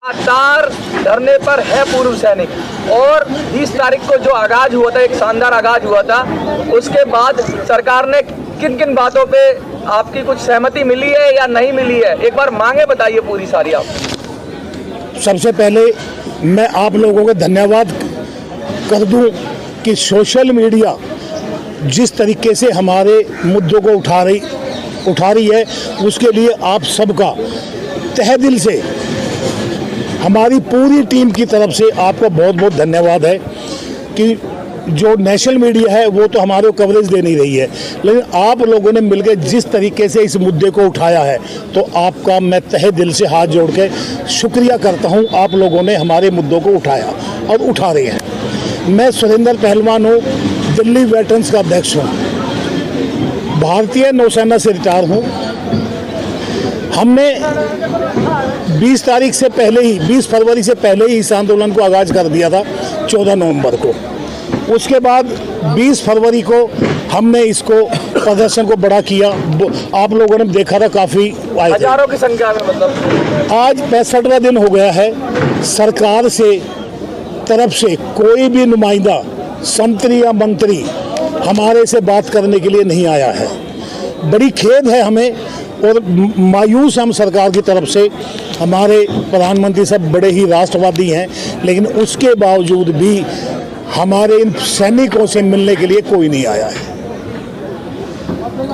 लगातार धरने पर है पूर्व सैनिक और 20 तारीख को जो आगाज हुआ था, एक शानदार आगाज हुआ था, उसके बाद सरकार ने किन किन बातों पे आपकी कुछ सहमति मिली है या नहीं मिली है, एक बार मांगे बताइए पूरी सारी आप। सबसे पहले मैं आप लोगों को धन्यवाद कर दूं कि सोशल मीडिया जिस तरीके से हमारे मुद्दों को उठा रही है, उसके लिए आप सबका तहे दिल से हमारी पूरी टीम की तरफ से आपको बहुत बहुत धन्यवाद है कि जो नेशनल मीडिया है वो तो हमारे को कवरेज दे नहीं रही है, लेकिन आप लोगों ने मिलकर जिस तरीके से इस मुद्दे को उठाया है, तो आपका मैं तहे दिल से हाथ जोड़ के शुक्रिया करता हूं। आप लोगों ने हमारे मुद्दों को उठाया और उठा रहे हैं। मैं सुरेंद्र पहलवान हूँ, दिल्ली वेटरन्स का अध्यक्ष हूँ, भारतीय नौसेना से रिटायर हूँ। हमने 20 तारीख से पहले ही 20 फरवरी से पहले ही इस आंदोलन को आगाज कर दिया था 14 नवंबर को। उसके बाद 20 फरवरी को हमने इसको प्रदर्शन को बड़ा किया। आप लोगों ने देखा था, काफ़ी आए थे, हजारों की संख्या में। मतलब आज 65वां दिन हो गया है, सरकार से तरफ से कोई भी नुमाइंदा, संतरी या मंत्री हमारे से बात करने के लिए नहीं आया है। बड़ी खेद है हमें और मायूस हम सरकार की तरफ से। हमारे प्रधानमंत्री साहब बड़े ही राष्ट्रवादी हैं, लेकिन उसके बावजूद भी हमारे इन सैनिकों से मिलने के लिए कोई नहीं आया है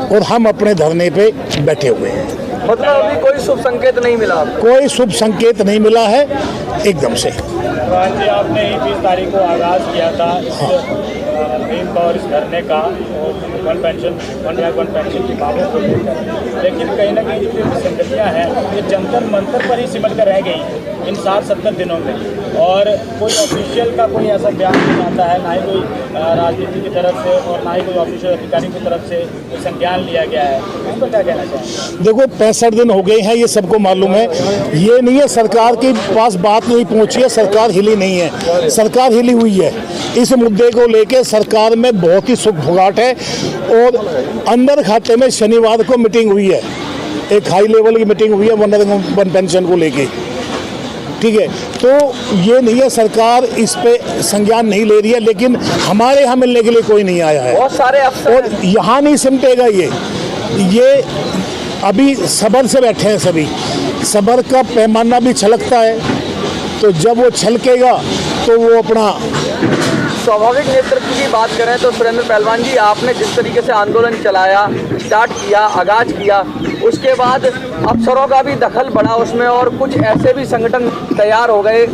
और हम अपने धरने पे बैठे हुए हैं। मतलब अभी कोई शुभ संकेत नहीं मिला आपको? कोई शुभ संकेत नहीं मिला है एकदम से। जी, आपने ही 20 तारीख को आगाज़ किया था और इस धरने का वन पेंशन की मांगों को लेकर, लेकिन कहीं ना कहीं जितनी विसंगतियाँ हैं ये जंतर मंतर पर ही सिमट कर रह गई इन 60-70 दिनों में, और कोई ऑफिशियल का कोई ऐसा बयान नहीं आता है, ना ही कोई राजनीति की तरफ से और ना ही कोई ऑफिशियल अधिकारी की तरफ से संज्ञान लिया गया है। इस पर क्या कहना चाहिए? देखो, 65 दिन हो गए हैं, ये सबको मालूम है। ये नहीं है सरकार के पास बात नहीं पहुंची है, सरकार हिली नहीं है, सरकार हिली हुई है। इस मुद्दे को लेकर सरकार में बहुत ही सुखफुगाट है और अंदर खाते में शनिवार को मीटिंग हुई है, एक हाई लेवल की मीटिंग हुई है वन पेंशन को लेके, ठीक है। तो ये नहीं है सरकार इस पे संज्ञान नहीं ले रही है, लेकिन हमारे यहाँ मिलने के लिए कोई नहीं आया है। बहुत सारे अफसर और यहाँ नहीं सिमटेगा ये अभी सब्र से बैठे हैं सभी। सब्र का पैमाना भी छलकता है, तो जब वो छलकेगा तो वो अपना स्वाभाविक नेतृत्व की बात करें तो सुरेंद्र पहलवान जी, आपने जिस तरीके से आंदोलन चलाया, स्टार्ट किया, आगाज किया, उसके बाद अफसरों का भी दखल बढ़ा उसमें और कुछ ऐसे भी संगठन तैयार हो गए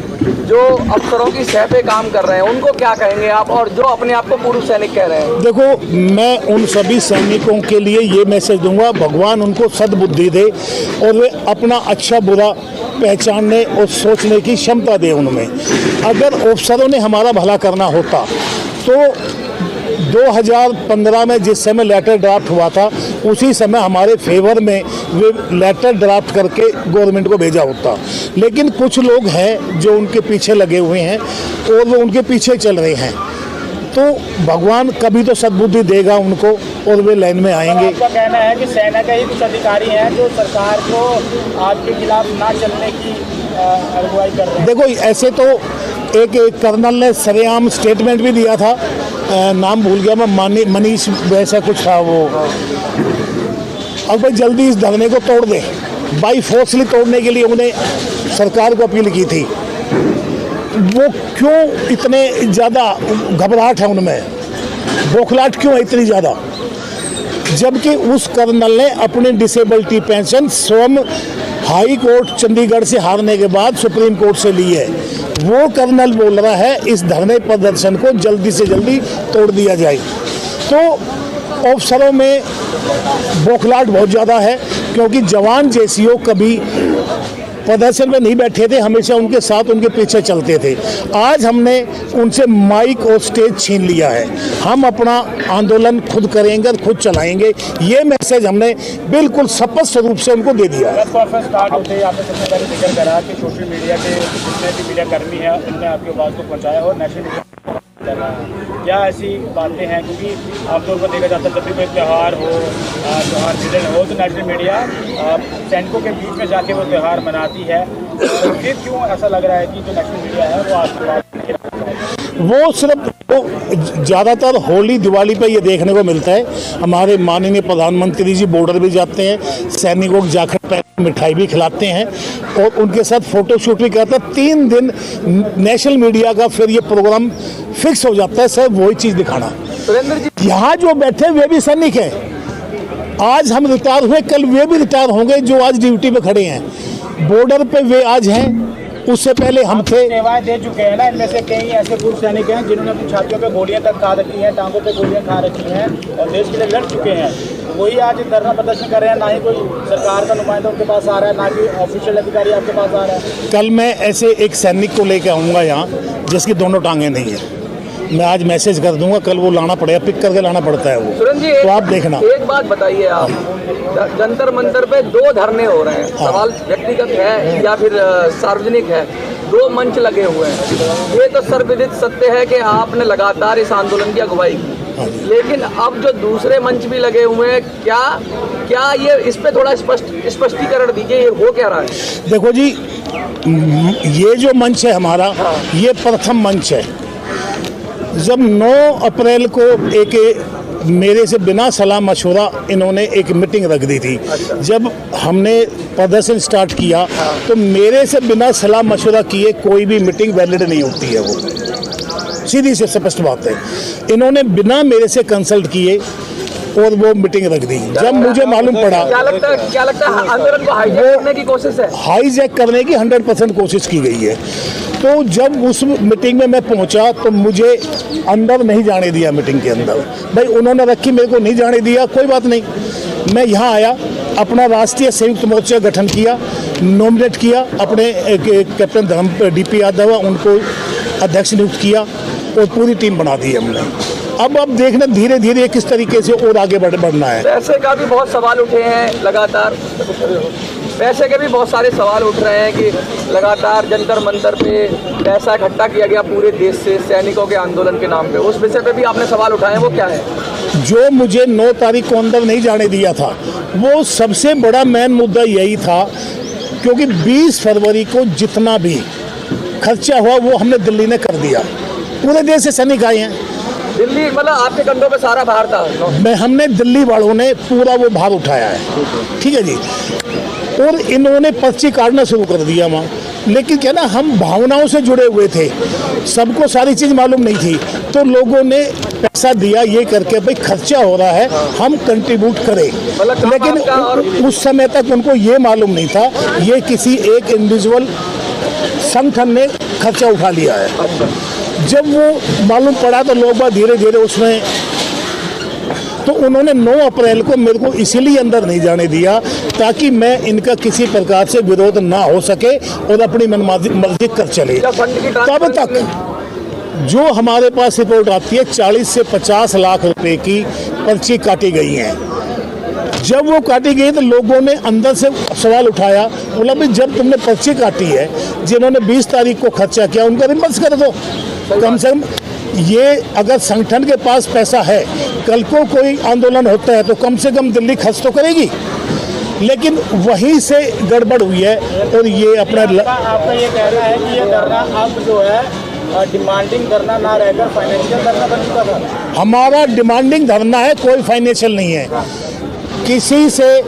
जो अफसरों की सह पे काम कर रहे हैं, उनको क्या कहेंगे आप, और जो अपने आप को पूर्व सैनिक कह रहे हैं? देखो, मैं उन सभी सैनिकों के लिए ये मैसेज दूंगा, भगवान उनको सद्बुद्धि दे और वे अपना अच्छा बुरा पहचानने और सोचने की क्षमता दे उनमें। अगर अफसरों ने हमारा भला करना होता तो 2015 में जिस समय लेटर ड्राफ्ट हुआ था, उसी समय हमारे फेवर में वे लेटर ड्राफ्ट करके गवर्नमेंट को भेजा होता। लेकिन कुछ लोग हैं जो उनके पीछे लगे हुए हैं और वो उनके पीछे चल रहे हैं, तो भगवान कभी तो सद्बुद्धि देगा उनको और वे लाइन में आएंगे। आपका कहना है कि सेना के ही कुछ अधिकारी हैं जो सरकार को आपके खिलाफ ना चलने की अगुवाई कर रहे हैं? देखो, ऐसे तो एक कर्नल ने सरेआम स्टेटमेंट भी दिया था, नाम भूल गया मैं, मनीष वैसा कुछ था वो। अब भाई जल्दी इस धरने को तोड़ दे, बाई फोर्सली तोड़ने के लिए उन्हें सरकार को अपील की थी। वो क्यों इतने ज़्यादा घबराहट है उनमें, बौखलाहट क्यों है इतनी ज़्यादा, जबकि उस कर्नल ने अपनी डिसेबिलिटी पेंशन स्वयं हाई कोर्ट चंडीगढ़ से हारने के बाद सुप्रीम कोर्ट से ली है। वो कर्नल बोल रहा है इस धरने प्रदर्शन को जल्दी से जल्दी तोड़ दिया जाए। तो अफसरों में बौखलाहट बहुत ज़्यादा है, क्योंकि जवान जैसियों कभी प्रदर्शन में नहीं बैठे थे, हमेशा उनके साथ उनके पीछे चलते थे। आज हमने उनसे माइक और स्टेज छीन लिया है। हम अपना आंदोलन खुद करेंगे, खुद चलाएंगे, ये मैसेज हमने बिल्कुल स्पष्ट रूप से उनको दे दिया है। स्टार्ट होते ही आपने सबसे पहले जिक्र करा कि सोशल मीडिया के जितने भी मीडिया कर्मी हैं उनने आपकी आवाज़ को पहुँचाया और नेशनल मीडिया क्या ऐसी बातें हैं, क्योंकि आमतौर पर देखा जाता है जब भी कोई त्यौहार हो, त्यौहार मिलन हो, तो नेशनल मीडिया सैनिकों के बीच में जाके वो त्यौहार मनाती है, फिर क्यों ऐसा लग रहा है कि जो नेशनल मीडिया है वो आपके बात वो सिर्फ ज़्यादातर होली दिवाली पे ये देखने को मिलता है। हमारे माननीय प्रधानमंत्री जी बॉर्डर भी जाते हैं, सैनिकों को जाकर पहले मिठाई भी खिलाते हैं और उनके साथ फ़ोटो शूट भी करते हैं। 3 दिन नेशनल मीडिया का फिर ये प्रोग्राम फिक्स हो जाता है, सर वही चीज़ दिखाना। सुरेंद्र जी, यहाँ जो बैठे वे भी सैनिक हैं। आज हम रिटायर हुए, कल वे भी रिटायर होंगे जो आज ड्यूटी पे खड़े हैं। बॉर्डर पे वे आज हैं, उससे पहले हम थे। सेवाएं दे चुके हैं ना, इनमें से कई ऐसे पूर्व सैनिक हैं जिन्होंने अपनी छातियों पे गोलियां तक खा रखी हैं, टांगों पे गोलियां खा रखी हैं और देश के लिए लड़ चुके हैं। वही आज धरना प्रदर्शन कर रहे हैं, ना ही कोई सरकार का नुमाइंदा उनके पास आ रहा है, ना कि ऑफिशियल अधिकारी आपके पास आ रहा है। कल मैं ऐसे एक सैनिक को लेकर आऊँगा यहाँ जिसकी दोनों टांगें नहीं है। मैं आज मैसेज कर दूंगा, कल वो लाना पड़ेगा, पिक करके लाना पड़ता है वो। सुरेंद्र जी, तो आप देखना। एक बात बताइए, आप जंतर मंतर पे 2 धरने हो रहे हैं। सवाल व्यक्तिगत है या फिर सार्वजनिक है, 2 मंच लगे हुए हैं। ये तो सर्वविदित सत्य है कि आपने लगातार इस आंदोलन की अगुवाई की, लेकिन अब जो दूसरे मंच भी लगे हुए हैं, क्या ये इस पे थोड़ा स्पष्टीकरण दीजिए, ये हो क्या रहा है? देखो जी, ये जो मंच है हमारा, ये प्रथम मंच है। जब 9 अप्रैल को एक मेरे से बिना सलाह मशवरा इन्होंने एक मीटिंग रख दी थी। जब हमने प्रदर्शन स्टार्ट किया तो मेरे से बिना सलाह मशवरा किए कोई भी मीटिंग वैलिड नहीं होती है। वो सीधी से स्पष्ट बात है। इन्होंने बिना मेरे से कंसल्ट किए और वो मीटिंग रख दी। जब मुझे मालूम पड़ा, क्या लगता है आंदोलन को हाईजैक करने की कोशिश है? हाईजैक करने की 100% कोशिश की गई है। तो जब उस मीटिंग में मैं पहुंचा तो मुझे अंदर नहीं जाने दिया। मीटिंग के अंदर भाई उन्होंने रखी, मेरे को नहीं जाने दिया, कोई बात नहीं। मैं यहाँ आया, अपना राष्ट्रीय संयुक्त मोर्चा गठन किया, नॉमिनेट किया अपने कैप्टन DP यादव, उनको अध्यक्ष नियुक्त किया और पूरी टीम बना दी हमने। अब देखना धीरे धीरे किस तरीके से और आगे बढ़ना है। पैसे का भी बहुत सवाल उठे हैं लगातार, पैसे के भी बहुत सारे सवाल उठ रहे हैं कि लगातार जंतर मंतर पे पैसा इकट्ठा किया गया पूरे देश से सैनिकों के आंदोलन के नाम पे। उस विषय पे भी आपने सवाल उठाए हैं, वो क्या है? जो मुझे 9 तारीख को अंदर नहीं जाने दिया था, वो सबसे बड़ा मेन मुद्दा यही था क्योंकि 20 फरवरी को जितना भी खर्चा हुआ वो हमने दिल्ली ने कर दिया। पूरे देश से सैनिक आए हैं। दिल्ली मतलब आपके कंधों पे सारा भार था? हमने दिल्ली वालों ने पूरा वो भार उठाया है, ठीक है जी। और इन्होंने पर्ची काटना शुरू कर दिया वहाँ। लेकिन क्या ना, हम भावनाओं से जुड़े हुए थे, सबको सारी चीज़ मालूम नहीं थी, तो लोगों ने पैसा दिया ये करके भाई खर्चा हो रहा है, हम कंट्रीब्यूट करें। लेकिन उस समय तक उनको ये मालूम नहीं था ये किसी एक इंडिविजुअल संगठन ने खर्चा उठा लिया है। जब वो मालूम पड़ा तो लोग बात धीरे धीरे उसमें, तो उन्होंने 9 अप्रैल को मेरे को इसीलिए अंदर नहीं जाने दिया ताकि मैं इनका किसी प्रकार से विरोध ना हो सके और अपनी मनमर्जी कर चले। तब तक जो हमारे पास रिपोर्ट आती है 40 से 50 लाख रुपए की पर्ची काटी गई हैं। जब वो काटी गई तो लोगों ने अंदर से सवाल उठाया, बोला भाई जब तुमने पर्ची काटी है, जिन्होंने 20 तारीख को खर्चा किया उनका रिम्बर्स कर दो। कम से कम ये अगर संगठन के पास पैसा है, कल को कोई आंदोलन होता है तो कम से कम दिल्ली खर्च तो करेगी। लेकिन वहीं से गड़बड़ हुई है और ये अपना आपका ये कहना है कि ये धरना अब जो है डिमांडिंग धरना ना रहकर फाइनेंशियल धरना बन चुका था? हमारा डिमांडिंग धरना है, कोई फाइनेंशियल नहीं है। किसी से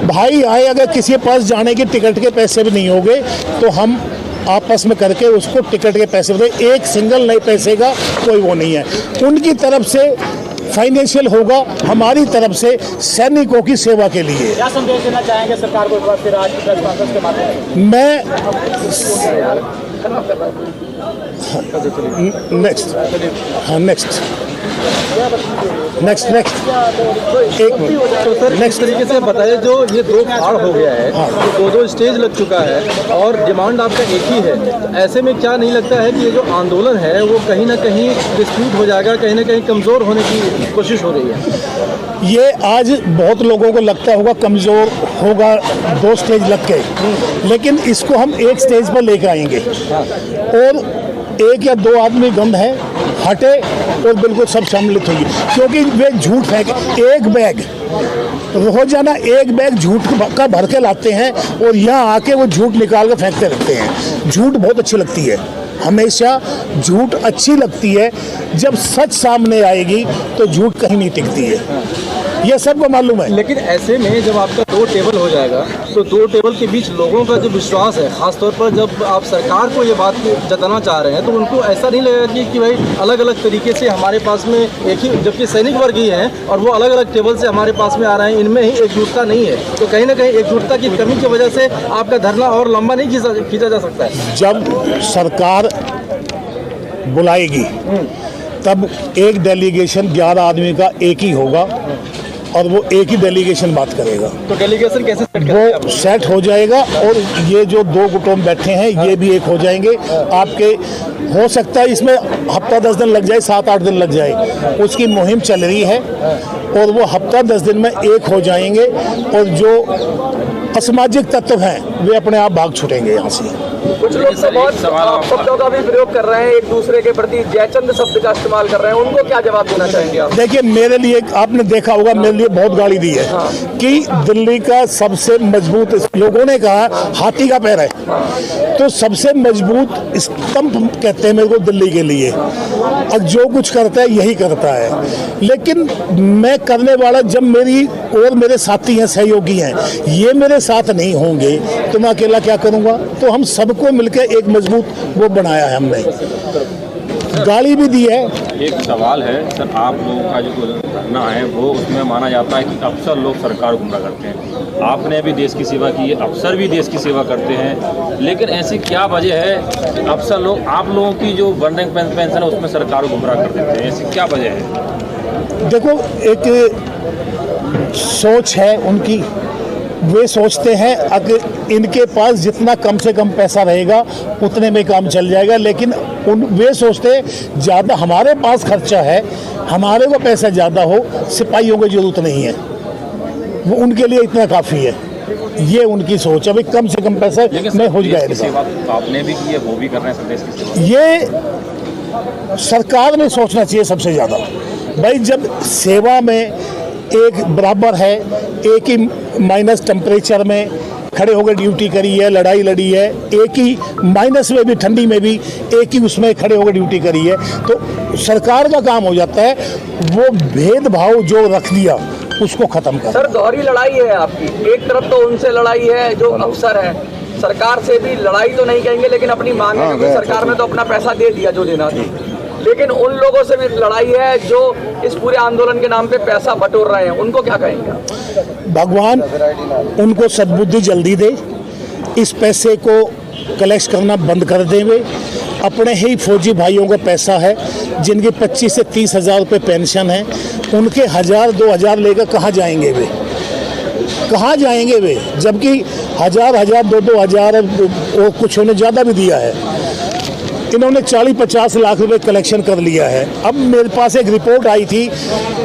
भाई आए, अगर किसी के पास जाने की टिकट के पैसे भी नहीं होंगे तो हम आपस में करके उसको टिकट के पैसे दे। एक सिंगल नए पैसे का कोई वो नहीं है। उनकी तरफ से फाइनेंशियल होगा, हमारी तरफ से सैनिकों की सेवा के लिए। क्या संदेश देना चाहेंगे सरकार को इस बार फिर आज की प्रेस कॉन्फ्रेंस के माध्यम से? मैं नेक्स्ट एक तो सर इस तरीके से बताइए, जो ये 2 फाड़ हो गया है, तो 2 स्टेज लग चुका है और डिमांड आपका एक ही है, तो ऐसे में क्या नहीं लगता है कि ये जो आंदोलन है वो कहीं ना कहीं डिस्प्यूट हो जाएगा, कहीं ना कहीं कमज़ोर होने की कोशिश हो रही है? ये आज बहुत लोगों को लगता होगा कमज़ोर होगा, 2 स्टेज लग गए, लेकिन इसको हम एक स्टेज पर लेकर आएंगे और 1 या 2 आदमी गंद है हटे और बिल्कुल सब सम्मिलित होगी। क्योंकि वे झूठ फेंक, एक बैग रोजाना एक बैग झूठ का भर के लाते हैं और यहाँ आके वो झूठ निकाल कर फेंकते रहते हैं। झूठ बहुत अच्छी लगती है, हमेशा झूठ अच्छी लगती है। जब सच सामने आएगी तो झूठ कहीं नहीं टिकती है, ये सबको मालूम है। लेकिन ऐसे में जब आपका 2 टेबल हो जाएगा तो 2 टेबल के बीच लोगों का जो विश्वास है, खासतौर पर जब आप सरकार को ये बात जताना चाह रहे हैं, तो उनको ऐसा नहीं लगेगा कि भाई अलग अलग तरीके से हमारे पास में एक ही, जबकि सैनिक वर्ग ही हैं और वो अलग अलग टेबल से हमारे पास में आ रहे हैं, इनमें ही एकजुटता नहीं है, तो कहीं ना कहीं एकजुटता की कमी की वजह से आपका धरना और लंबा नहीं खींचा जा सकता है। जब सरकार बुलाएगी तब एक डेलीगेशन 11 आदमी का एक ही होगा और वो एक ही डेलीगेशन बात करेगा। तो डेलीगेशन कैसे सेट करेंगे? वो सेट हो जाएगा और ये जो 2 गुटों में बैठे हैं ये भी एक हो जाएंगे। आपके हो सकता है इसमें हफ्ता 10 दिन लग जाए, 7-8 दिन लग जाए, उसकी मुहिम चल रही है और वो हफ्ता 10 दिन में एक हो जाएंगे और जो असामाजिक तत्व हैं वे अपने आप भाग छूटेंगे यहाँ से। कुछ लोग तो बहुत शब्दों का भी प्रयोग कर रहे हैं, एक दूसरे के प्रति जयचंद शब्द का इस्तेमाल कर रहे हैं, उनको क्या जवाब देना चाहेंगे आप? देखिए, मेरे लिए आपने देखा होगा, मेरे लिए बहुत गाली दी है कि दिल्ली का सबसे मजबूत, लोगों ने कहा हाथी का पैर है, तो सबसे मजबूत स्तंभ कहते हैं मेरे को दिल्ली के लिए। और जो कुछ करता है यही करता है, लेकिन मैं करने वाला, जब मेरी और मेरे साथी हैं, सहयोगी हैं, ये मेरे साथ नहीं होंगे तो मैं अकेला क्या करूँगा? तो हम सबको मिलकर एक मजबूत वो बनाया है हमने। गाली भी दी है। एक सवाल है सर, आप लोगों का जो धरना है वो उसमें माना जाता है कि अफसर लोग सरकार गुमराह करते हैं। आपने भी देश की सेवा की है, अफसर भी देश की सेवा करते हैं, लेकिन ऐसी क्या वजह है कि अफसर लोग, आप लोगों की जो वन रैंक पेंशन है उसमें सरकार को गुमराह कर देते हैं? ऐसी क्या वजह है? देखो, एक सोच है उनकी, वे सोचते हैं अगर इनके पास जितना कम से कम पैसा रहेगा उतने में काम चल जाएगा, लेकिन वे सोचते हैं ज़्यादा हमारे पास खर्चा है, हमारे को पैसा ज़्यादा हो, सिपाहियों की ज़रूरत नहीं है, वो उनके लिए इतना काफ़ी है। ये उनकी सोच है, भाई कम से कम पैसा में हो जाएगा। आपने भी की है, वो भी कर रहे हैं देश की सेवा। ये सरकार में सोचना चाहिए सबसे ज़्यादा। भाई जब सेवा में एक बराबर है, एक ही माइनस टेम्परेचर में खड़े होकर ड्यूटी करी है, लड़ाई लड़ी है, एक ही माइनस में भी, ठंडी में भी एक ही उसमें खड़े होकर ड्यूटी करी है, तो सरकार का काम हो जाता है वो भेदभाव जो रख दिया उसको खत्म कर। सर, दोहरी लड़ाई है आपकी, एक तरफ तो उनसे लड़ाई है जो अफसर है, सरकार से भी लड़ाई तो नहीं कहेंगे लेकिन अपनी मांग है, क्योंकि सरकार में तो अपना पैसा दे दिया जो देना था, लेकिन उन लोगों से भी लड़ाई है जो इस पूरे आंदोलन के नाम पे पैसा बटोर रहे हैं, उनको क्या कहेंगे? भगवान उनको सद्बुद्धि जल्दी दे, इस पैसे को कलेक्ट करना बंद कर दें। वे अपने ही फौजी भाइयों का पैसा है जिनकी 25 से 30 हज़ार रुपये पेंशन है, उनके 1000-2000 लेकर कहाँ जाएंगे वे? कहाँ जाएंगे वे? जबकि 1000 2-2 हज़ार और कुछ उन्हें ज़्यादा भी दिया है। इन्होंने 40-50 लाख रुपए कलेक्शन कर लिया है। अब मेरे पास एक रिपोर्ट आई थी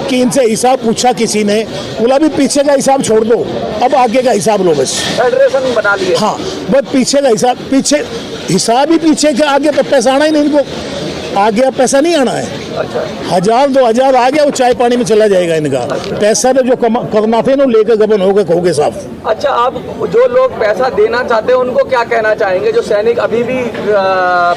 कि इनसे हिसाब पूछा किसी ने, बोला भी पीछे का हिसाब छोड़ दो, अब आगे का हिसाब लो बस। फेडरेशन बना लिया। हाँ, बस पीछे का हिसाब, पीछे हिसाब ही पीछे के, आगे तो पैसा आना ही नहीं इनको, आगे अब पैसा नहीं आना है। 1000-2000 आ गया, वो चाय पानी में चला जाएगा इनका पैसा। तो जो करना थे ना लेकर गबन हो गए, खो गए साफ। अच्छा, आप जो लोग पैसा देना चाहते हैं उनको क्या कहना चाहेंगे? जो सैनिक अभी भी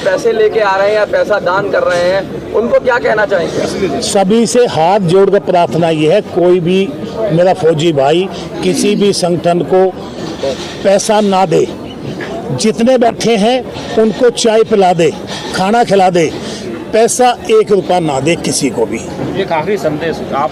पैसे लेके आ रहे हैं या पैसा दान कर रहे हैं, उनको क्या कहना चाहेंगे? सभी से हाथ जोड़कर प्रार्थना ये है, कोई भी मेरा फौजी भाई किसी भी संगठन को पैसा ना दे, जितने बैठे हैं उनको चाय पिला दे, खाना खिला दे, पैसा 1 रुपया ना दे किसी को भी। एक आखिरी संदेश आप